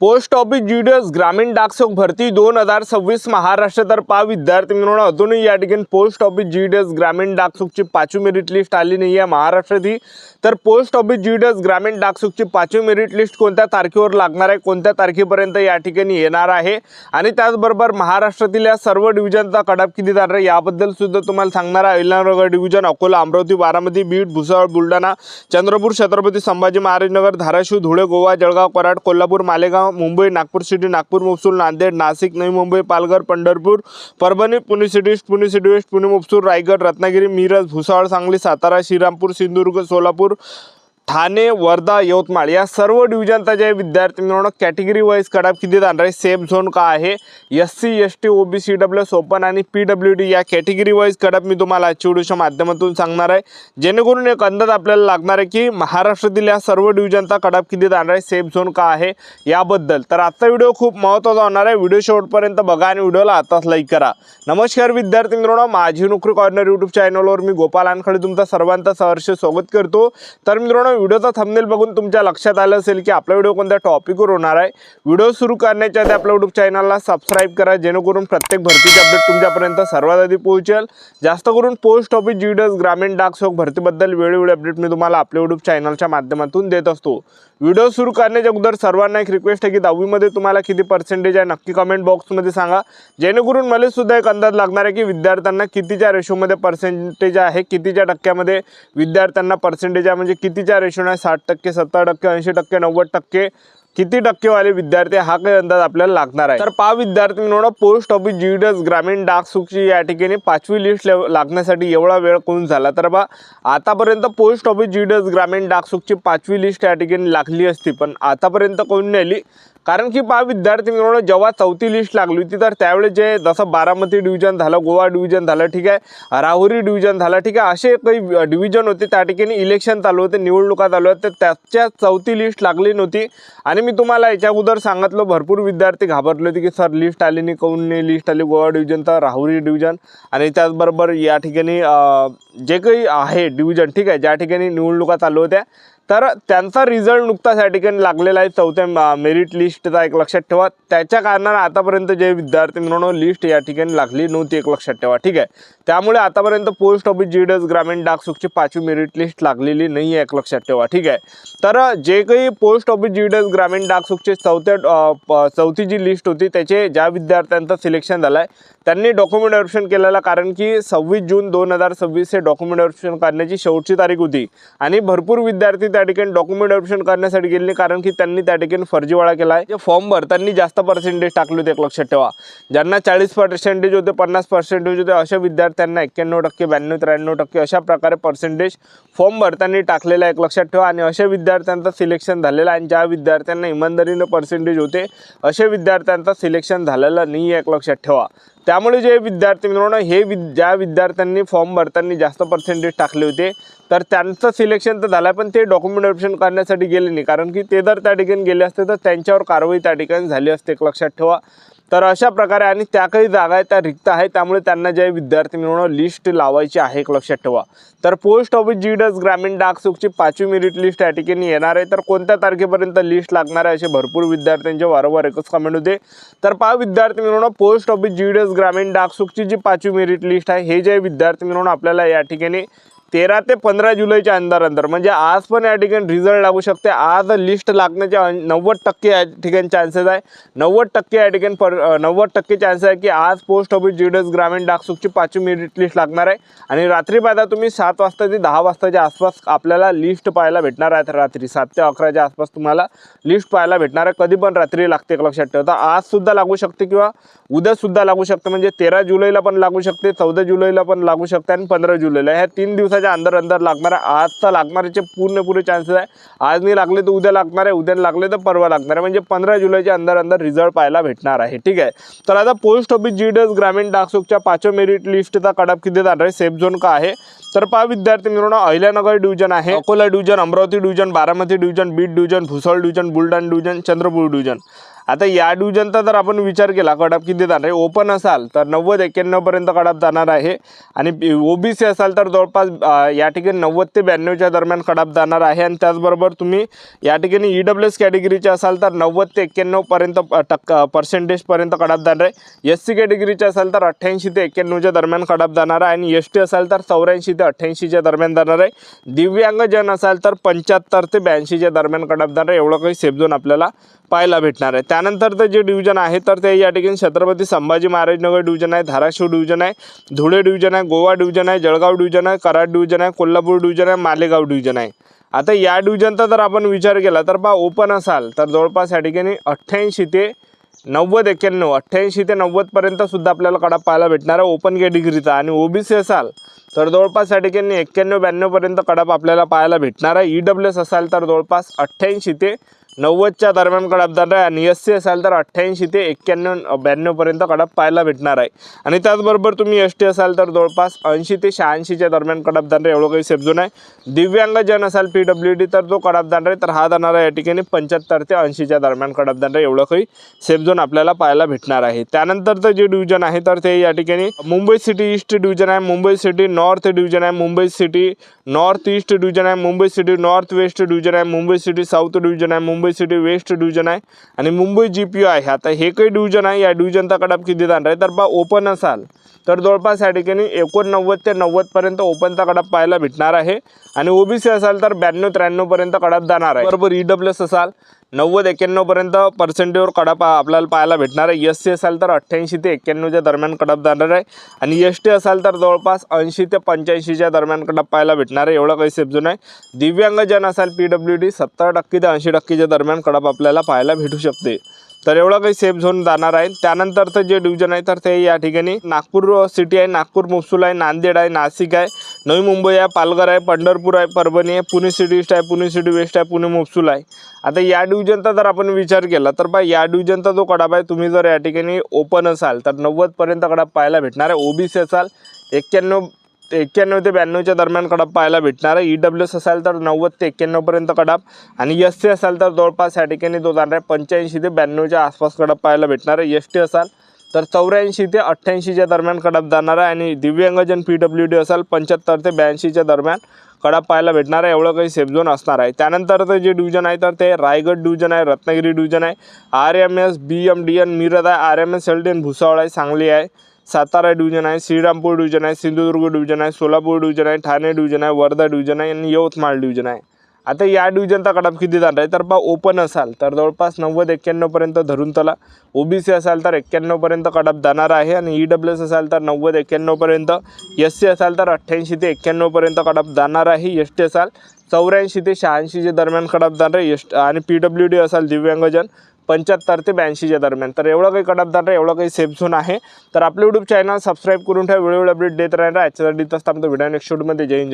Post office GDS ग्रामीण डाकसेवक भरती 2026 महाराष्ट्र तर पहा विद्यार्थी मित्रांनो, अजूनही या ठिकाणी पोस्ट ऑफिस जीडीएस ग्रामीण डाकसेवकची 5वी मेरिट लिस्ट आली नाही आहे महाराष्ट्रातील। तर पोस्ट ऑफिस जीडीएस ग्रामीण डाकसेवकची 5वी मेरिट लिस्ट कोणत्या तारखेवर लागणार आहे, कोणत्या तारखेपर्यंत या ठिकाणी येणार आहे आणि त्याचबरोबर महाराष्ट्रातील या सर्व डिव्हिजनचा कटऑफ किती जाणार आहे याबद्दल सुद्धा तुम्हाला सांगणार आहे। Ahilyanagar division, Akola, Amravati, Baramati, Beed, Bhusawal, Buldhana, Chandrapur, Chhatrapati Sambhaji Maharaj Nagar, Dharashiv, Dhule, Goa, Jalgaon, Karad, Kolhapur, Malegaon, Mumbai, Nagpur city, Nagpur, mofussil, Nanded, Nashik, Navi Mumbai, Palghar, Pandharpur, Parbhani, Pune city east, Pune city west, Pune mofussil, Raigad, Ratnagiri, Miraj, Bhusawal, Sangli, Satara, Shrirampur, Sindhudurg, Solapur, Thane, Wardha, Yavatmal या सर्व डिव्हिजनचा जे विद्यार्थी मित्रांनो कॅटेगरी वाईज कटऑफ किती जाणार आहे, सेफ झोन का आहे, SC, ST, OBC, EWS, open आणि पीडब्ल्यूडी या कॅटेगरी वाईज कटऑफ मी तुम्हाला आजच्या व्हिडिओच्या माध्यमातून सांगणार आहे, जेणेकरून एक अंदाज आपल्याला लागणार आहे की महाराष्ट्रातील या सर्व डिव्हिजनचा कटऑफ किती जाणार आहे, सेफ झोन का आहे याबद्दल। तर आजचा व्हिडिओ खूप महत्त्वाचा होणार आहे, व्हिडिओ शेवटपर्यंत बघा आणि व्हिडिओला आताच लाईक करा। नमस्कार विद्यार्थी मित्रांनो, माझी नोकरी कॉर्नर यूट्यूब चॅनलवर मी गोपाल अनखडे तुमचा सर्वांचं सहर्ष स्वागत करतो। तर मित्रांनो, व्हिडिओचा थंबनेल बघून तुमच्या लक्षात आलं असेल की आपला व्हिडिओ कोणत्या टॉपिकवर होणार आहे। व्हिडिओ सुरू करण्याच्या आधी आपल्या यूट्यूब चॅनलला सबस्क्राइब करा, जेणेकरून प्रत्येक भरतीचे अपडेट तुमच्यापर्यंत सर्वात आधी पोहोचेल। जास्त करून पोस्ट ऑफिस जीडीएस ग्रामीण डाकसेवक भरतीबद्दल वेळोवेळी अपडेट मी तुम्हाला आपल्या यूट्यूब चॅनलच्या माध्यमातून देत असतो। व्हिडिओ सुरू करण्याच्या अगोदर सर्वांना एक रिक्वेस्ट आहे की 10वी मध्ये तुम्हाला किती पर्सेंटेज आहे नक्की कमेंट बॉक्समध्ये सांगा, जेणेकरून मला सुद्धा एक अंदाज लागणार आहे की विद्यार्थ्यांना कितीच्या रेशोमध्ये पर्सेंटेज आहे, कितीच्या टक्क्यामध्ये विद्यार्थ्यांना पर्सेंटेज आहे, म्हणजे कितीच्या रेशोने 60%, 70%, 80%, 90%, किती टक्केवाले विद्यार्थी हा काही अंदाज आपल्याला लागणार आहे। तर पहा विद्यार्थी मित्रांनो, पोस्ट ऑफिस जीडीएस ग्रामीण डाकसेवकची या ठिकाणी 5वी लिस्ट लागण्यासाठी एवढा वेळ कोण झाला, तर बा आतापर्यंत पोस्ट ऑफिस जीडीएस ग्रामीण डाकसेवकची 5वी लिस्ट या ठिकाणी लागली असती, पण आतापर्यंत कोण नाही आली। कारण की पहा विद्यार्थी मित्रांनो, जेव्हा 4थी लिस्ट लागली होती तर त्यावेळेस जे जसं बारामती डिव्हिजन झालं, गोवा डिव्हिजन झालं, ठीक आहे, राहुरी डिव्हिजन झालं, ठीक आहे, असे काही डिव्हिजन होते त्या ठिकाणी इलेक्शन चालू होते, निवडणुका चालू होत्या, तर त्याच्या 4थी लिस्ट लागली नव्हती। आणि मी तुम्हाला याच्या अगोदर सांगितलं, भरपूर विद्यार्थी घाबरले होते की सर लिस्ट आली नाही, काऊन नाही लिस्ट आली, गोवा डिव्हिजन तर राहुरी डिव्हिजन आणि त्याचबरोबर या ठिकाणी जे काही आहे डिव्हिजन, ठीक आहे, ज्या ठिकाणी निवडणुका चालू होत्या तर त्यांचा रिझल्ट नुकताच या ठिकाणी लागलेला आहे 4थ्या मेरिट लिस्टचा, एक लक्षात ठेवा। त्याच्या कारणाने आतापर्यंत जे विद्यार्थी मित्रांनो लिस्ट या ठिकाणी लागली नव्हती, एक लक्षात ठेवा, ठीक आहे। त्यामुळे आतापर्यंत पोस्ट ऑफिस जीडीएस ग्रामीण डाकसेवकची 5वी मेरिट लिस्ट लागलेली नाही आहे, एक लक्षात ठेवा, ठीक आहे। तर जे काही पोस्ट ऑफिस जीडीएस ग्रामीण डाकसेवकची 4थी जी लिस्ट होती त्याचे ज्या विद्यार्थ्यांचं सिलेक्शन झालं आहे त्यांनी डॉक्युमेंट व्हेरिफिकेशन केलेलं, कारण की 26 जून 2026 हे डॉक्युमेंट व्हेरिफिकेशन करण्याची शेवटची तारीख होती आणि भरपूर विद्यार्थी त्या ठिकाणी डॉक्युमेंट व्हेरिफिकेशन करण्यासाठी गेले, कारण की त्यांनी त्या ठिकाणी फर्जीवाडा केला आहे। जे फॉर्म भरताना जास्त पर्सेंटेज टाकले होते, एक लक्षात ठेवा, ज्यांना 40% होते, 50% होते, अशा विद्यार्थ्यांना 91%, 92%, 93% अशा प्रकारे पर्सेंटेज फॉर्म भरताना टाकलेला, एक लक्षात ठेवा। आणि अशा विद्यार्थ्यांचं सिलेक्शन झालेलं आहे, आणि ज्या विद्यार्थ्यांना इमानदारीने पर्सेंटेज होते अशा विद्यार्थ्यांचं सिलेक्शन झालेलं नाही आहे, एक लक्षात ठेवा। त्यामुळे जे विद्यार्थी मित्रांनो हे ज्या विद्यार्थ्यांनी फॉर्म भरताना जास्त पर्सेंटेज टाकले होते तर त्यांचं सिलेक्शन तर झालं, पण ते डॉक्युमेंट व्हेरिफिकेशन करण्यासाठी गेले नाही, कारण की ते जर त्या ठिकाणी गेले असते तर त्यांच्यावर कारवाई त्या ठिकाणी झाली असते, एक लक्षात ठेवा। तर अशा प्रकारे आणि त्या काही जागा आहेत त्या रिक्त आहेत, त्यामुळे त्यांना जे विद्यार्थी मित्रांनो लिस्ट लावायची आहे, एक लक्षात ठेवा। तर पोस्ट ऑफिस जीडीएस ग्रामीण डाकसेवकची 5वी मेरिट लिस्ट या ठिकाणी येणार आहे, तर कोणत्या तारखेपर्यंत लिस्ट लागणार आहे असे भरपूर विद्यार्थ्यांचे वारंवार एकच कमेंट होते। तर पहा विद्यार्थी मित्रांनो, पोस्ट ऑफिस जीडीएस ग्रामीण डाकसेवकची जी 5वी मेरिट लिस्ट आहे हे जे विद्यार्थी मित्रांनो आपल्याला या ठिकाणी 13 ते 15 जुलैच्या अंदर म्हणजे आज पण या ठिकाणी रिझल्ट लागू शकते। आज लिस्ट लागण्याचे 90% या ठिकाणी चान्सेस आहे, 90% या ठिकाणी 90% चान्सेस आहे की आज पोस्ट ऑफिस जीडीएस ग्रामीण डाकसेवकची 5वी मेरिट लिस्ट लागणार आहे। आणि रात्री पाहता तुम्ही 7 वाजता ते 10 वाजताच्या आसपास आपल्याला लिस्ट पाहायला भेटणार आहे, रात्री 7 ते 11च्या आसपास तुम्हाला लिस्ट पाहायला भेटणार आहे, कधी पण रात्री लागते, एक लक्षात ठेवा। आज सुद्धा लागू शकते किंवा उद्या सुद्धा लागू शकते, म्हणजे 13 जुलैला पण लागू शकते, 14 जुलैला पण लागू शकते आणि 15 जुलैला, ह्या 3 दिवसाच्या अंदर लागणार आहे। आजचा लागणाऱ्याचे पूर्ण चान्सेस आहे, आज नाही लागले तर उद्या लागणार आहे, उद्या लागले तर परवा लागणार आहे, म्हणजे 15 जुलैच्या अंदर रिझल्ट पाहायला भेटणार आहे, ठीक आहे। तर आता पोस्ट ऑफिस जीडीएस ग्रामीण डाकसेवकच्या 5व्या मेरिट लिस्टचा कटऑफ किती जाणार आहे, सेफ झोन का आहे, तर पहा विद्यार्थी मित्रांनो, अहिल्यानगर डिव्हिजन आहे, Akola division, Amravati division, Baramati division, Beed division, Bhusawal division, Buldhana division, Chandrapur division आता या डिव्हिजनचा जर आपण विचार केला कटअप किती जाणार आहे, ओपन असाल तर 90-91 पर्यंत कटअप जाणार आहे आणि ओबीसी असाल तर जवळपास या ठिकाणी 90 ते 92च्या दरम्यान कटअप जाणार आहे। आणि त्याचबरोबर तुम्ही या ठिकाणी ईडब्ल्यूएस कॅटेगरीचे असाल तर 90 ते 91 पर्यंत पर्सेंटेज पर्यंत कटअप जाणार आहे। एससी कॅटेगरीचे असाल तर 88 ते 91च्या दरम्यान कटअप जाणार आहे आणि एसटी असाल तर 84 ते 88च्या दरम्यान जाणार आहे। दिव्यांग जन असाल तर 75 ते 82च्या दरम्यान कटअप जाणार आहे। एवढं काही सेफ झोन आपल्याला पाहायला भेटणार आहे। त्यानंतर जे डिव्हिजन आहे तर ते या ठिकाणी छत्रपती संभाजी महाराजनगर डिव्हिजन आहे, धाराशिव डिव्हिजन आहे, धुळे डिव्हिजन आहे, गोवा डिव्हिजन आहे, जळगाव डिव्हिजन आहे, कराड डिव्हिजन आहे, कोल्हापूर डिव्हिजन आहे, मालेगाव डिव्हिजन आहे। आता या डिव्हिजनचा जर आपण विचार केला तर ओपन असाल तर जवळपास या ठिकाणी 88 ते 90 91 88 ते 90 पर्यंत सुद्धा आपल्याला कटअप पाहायला भेटणार आहे ओपन कॅटेगरीचा। आणि ओबीसी असाल तर जवळपास या ठिकाणी 91-92 पर्यंत कटअप आपल्याला पाहायला भेटणार आहे। ईडब्ल्यूएस असाल तर जवळपास 88 ते 90च्या दरम्यान कटअप जाणार आहे आणि एससी असाल तर 88 ते 91-92 पर्यंत कटअप पाहायला भेटणार आहे। आणि त्याचबरोबर तुम्ही एसटी असाल तर जवळपास 80 ते 86च्या दरम्यान कटअप जाणार आहे। एवढं काही सेफ झोन आहे। दिव्यांग जन असाल पीडब्ल्यूडी तर जो कटअप जाणार आहे तर हा जाणार आहे या ठिकाणी 75 ते 80च्या दरम्यान कटअप जाणार आहे। एवढं काही सेफ झोन आपल्याला पाहायला भेटणार आहे। त्यानंतरचं जे डिव्हिजन आहे तर ते या ठिकाणी मुंबई सिटी ईस्ट डिव्हिजन आहे, मुंबई सिटी नॉर्थ डिव्हिजन आहे, Mumbai city north east division आहे, Mumbai city north west division आहे, मुंबई सिटी साऊथ डिव्हिजन आहे, मुंबई सिटी वेस्ट डिव्हिजन आहे आणि मुंबई जीपीओ आहे। आता हे काही डिव्हिजन आहे, या डिव्हिजनचा कटअप किती जाणार आहे तर ओपन असाल तर जवळपास या ठिकाणी 89 ते 90 पर्यंत ओपनचा कटअप पाहायला भेटणार आहे आणि ओबीसी असाल तर 92-93 पर्यंत कटअप जाणार आहे। बरोबर ईडब्ल्यूएस असाल 90-91 पर्यंत पर्सेंटेजवर कटअप आपल्याला पाहायला भेटणार आहे। एससी असाल तर 88 ते 91च्या दरम्यान कटअप जाणार आहे आणि एसटी असाल तर जवळपास 80 ते 85च्या दरम्यान कटअप पाहायला भेटणार आहे। एवढं काही सेफ झोन आहे। दिव्यांग जन असाल पीडब्ल्यूडी 70% ते 80%च्या दरम्यान कटअप आपल्याला पाहायला भेटू शकते। तर एवढं काही सेफ झोन जाणार आहे। त्यानंतरचं जे डिव्हिजन आहे तर ते या ठिकाणी नागपूर सिटी आहे, नागपूर मुफसूल आहे, नांदेड आहे, नाशिक आहे, नवी मुंबई आहे, पालघर आहे, पंढरपूर आहे, परभणी आहे, पुणे सिटी ईस्ट आहे, पुणे सिटी वेस्ट आहे, पुणे मुफसूल आहे। आता या डिव्हिजनचा जर आपण विचार केला तर या डिव्हिजनचा जो कटअप आहे तुम्ही जर या ठिकाणी ओपन असाल तर 90 पर्यंत कटअप पाहायला भेटणार आहे। ओबीसी असाल 91 ते 92च्या दरम्यान कटअप पाहायला भेटणार आहे। ईडब्ल्यूएस असाल तर 90 ते 91 पर्यंत कटअप आणि एससी असाल तर जवळपास या ठिकाणी तो जाणार आहे 85 ते 92च्या आसपास कटअप पाहायला भेटणार आहे। एसटी असाल तर 84 ते 88च्या दरम्यान कटअप जाणार आहे आणि दिव्यांगजन पीडब्ल्यूडी असाल 75 ते 82च्या दरम्यान कटअप पाहायला भेटणार आहे। एवढं काही सेफ झोन असणार आहे। त्यानंतरचं जे डिव्हिजन आहे तर ते रायगड डिव्हिजन आहे, रत्नागिरी डिव्हिजन आहे, RMS BMDN मिरज आहे, RMS LDN भुसावळ आहे, सांगली आहे, सातारा डिव्हिजन आहे, श्रीरामपूर डिव्हिजन आहे, सिंधुदुर्ग डिव्हिजन आहे, सोलापूर डिव्हिजन आहे, ठाणे डिव्हिजन आहे, वर्धा डिव्हिजन आहे आणि यवतमाळ डिव्हिजन आहे। आता या डिव्हिजनचा कटअप किती जाणार आहे तर ओपन असाल तर जवळपास 90-91 पर्यंत धरून चला। ओबीसी असाल तर 91 पर्यंत कटअप जाणार आहे आणि ईडब्ल्यूएस असाल तर 90-91 पर्यंत, एससी असाल तर 88 ते 91 पर्यंत कटअप जाणार आहे, एसटी असाल 84 ते 86च्या दरम्यान कटअप जाणार आहे आणि पीडब्ल्यूडी असाल दिव्यांगजन 75 ते 82च्या दरम्यान। तर एवढं काही कटअप जाणार आहे, एवढं काही सेफ झोन आहे। तर आपलं यूट्यूब चॅनल सबस्क्राईब करून ठेवा, वेळोवेळी अपडेट देत राहणार। याच्यासाठी तसं आमचा व्हिडिओ नेक्स्ट व्हिडिओमध्ये जय हिंद।